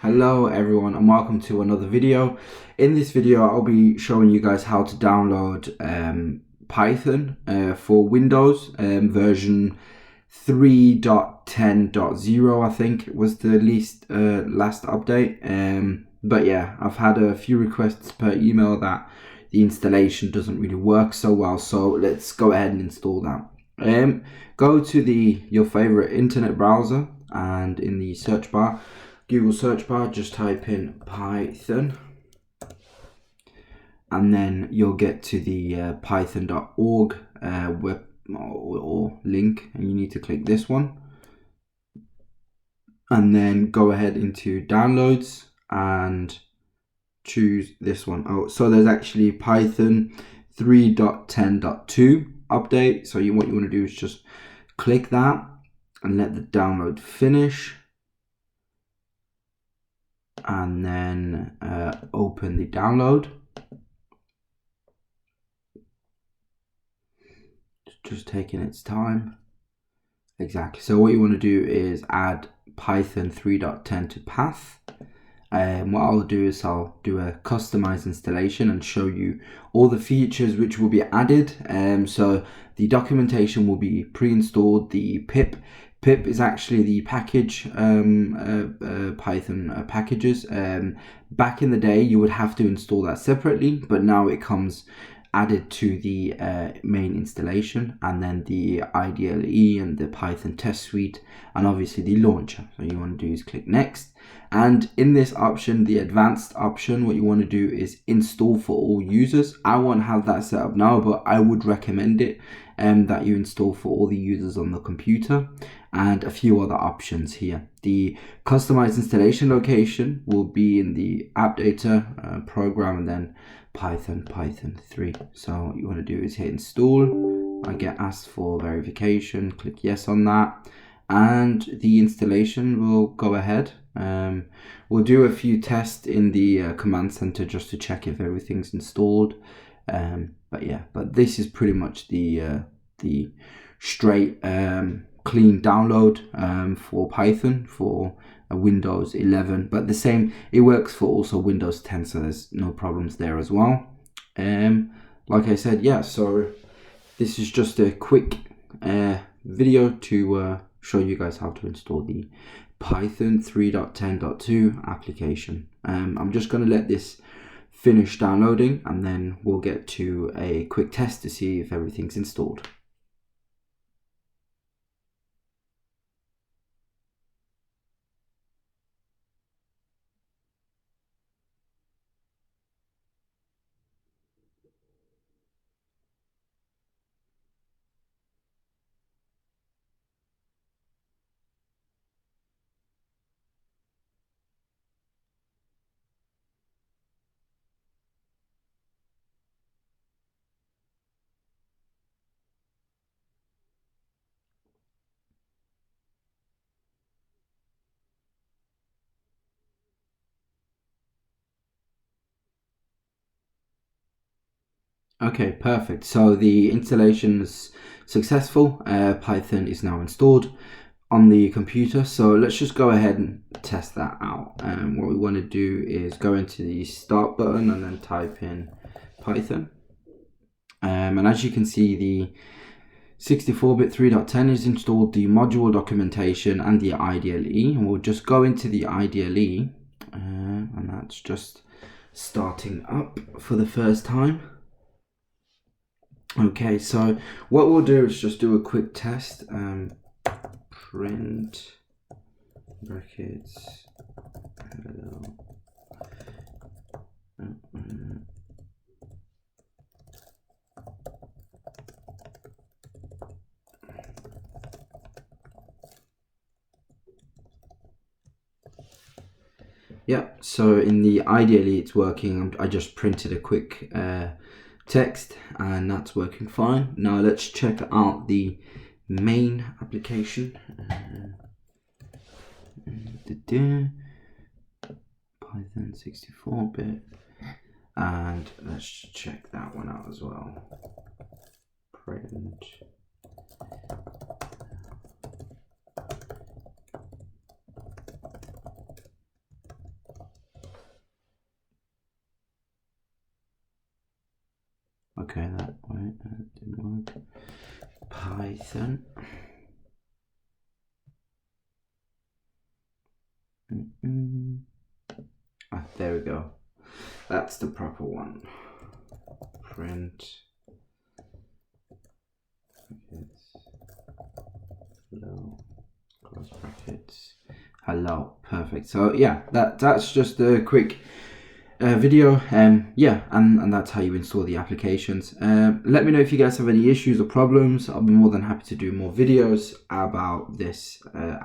Hello everyone and welcome to another video. In this video I'll be showing you guys how to download Python for Windows version 3.10.0. I think it was the last update. But yeah, I've had a few requests per email that the installation doesn't really work so well, so let's go ahead and install that. Go to your favorite internet browser, and in the search bar, Google search bar, just type in Python, and then you'll get to the python.org web or link, and you need to click this one, and then go ahead into downloads and choose this one. Oh, so there's actually Python 3.10.2 update. So what you want to do is just click that and let the download finish, and then open the download. It's just taking its time. Exactly. So what you want to do is add Python 3.10 to path. What I'll do is I'll do a customized installation and show you all the features which will be added. So the documentation will be pre-installed. The pip is actually the package, Python packages. Back in the day you would have to install that separately, but now it comes added to the main installation, and then the IDLE and the Python test suite, and obviously the launcher. So you want to do is click next, and in this option, the advanced option, what you want to do is install for all users. I won't have that set up now, but I would recommend it that you install for all the users on the computer, and a few other options here. The customized installation location will be in the app data program, and then Python 3. So what you want to do is hit install. I get asked for verification, click yes on that, and the installation will go ahead. We'll do a few tests in the command center just to check if everything's installed. But this is pretty much the straight clean download for Python for Windows 11, but the same, it works for also Windows 10, so there's no problems there as well. Like I said, yeah, so this is just a quick video to show you guys how to install the Python 3.10.2 application. I'm just going to let this finish downloading, and then we'll get to a quick test to see if everything's installed. Okay, perfect. So the installation is successful. Python is now installed on the computer. So let's just go ahead and test that out. What we want to do is go into the start button and then type in Python. And as you can see, the 64-bit 3.10 is installed, the module documentation and the IDLE. And we'll just go into the IDLE, and that's just starting up for the first time. Okay, so what we'll do is just do a quick test. Print brackets hello. Yeah, so in the IDLE it's working. I just printed a quick text, and that's working fine. Now let's check out the main application. Python 64-bit, and let's check that one out as well. Print. Okay, that way didn't work. Python. There we go. That's the proper one. Print. Hello. Close brackets. Hello. Perfect. So yeah, that's just a quick video. Yeah, and that's how you install the applications. Let me know if you guys have any issues or problems. I'll be more than happy to do more videos about this application.